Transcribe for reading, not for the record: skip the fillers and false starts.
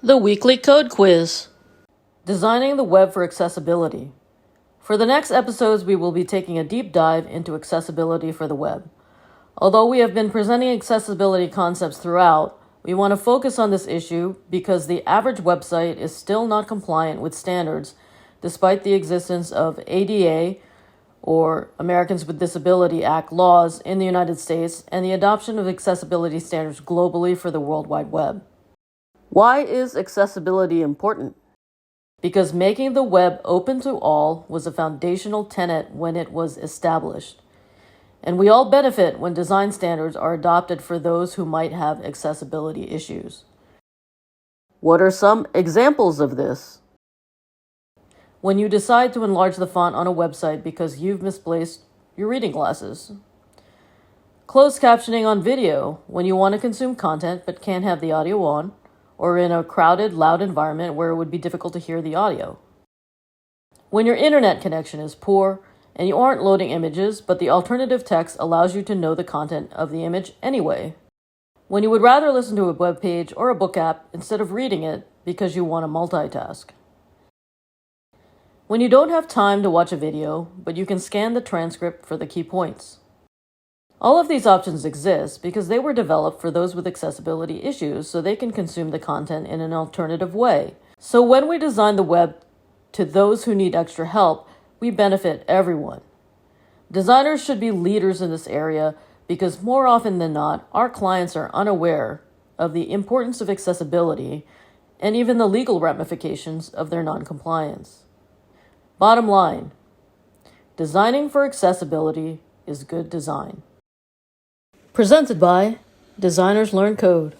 The weekly code quiz. Designing the web for accessibility. For the next episodes, we will be taking a deep dive into accessibility for the web. Although we have been presenting accessibility concepts throughout, we want to focus on this issue because the average website is still not compliant with standards despite the existence of ADA, or Americans with Disability Act laws in the United States, and the adoption of accessibility standards globally for the World Wide Web. Why is accessibility important? Because making the web open to all was a foundational tenet when it was established. And we all benefit when design standards are adopted for those who might have accessibility issues. What are some examples of this? When you decide to enlarge the font on a website because you've misplaced your reading glasses. Closed captioning on video when you want to consume content but can't have the audio on, or in a crowded, loud environment where it would be difficult to hear the audio. When your internet connection is poor and you aren't loading images, but the alternative text allows you to know the content of the image anyway. When you would rather listen to a web page or a book app instead of reading it because you want to multitask. When you don't have time to watch a video, but you can scan the transcript for the key points. All of these options exist because they were developed for those with accessibility issues so they can consume the content in an alternative way. So when we design the web to those who need extra help, we benefit everyone. Designers should be leaders in this area because more often than not, our clients are unaware of the importance of accessibility and even the legal ramifications of their non-compliance. Bottom line, designing for accessibility is good design. Presented by Designers Learn Code.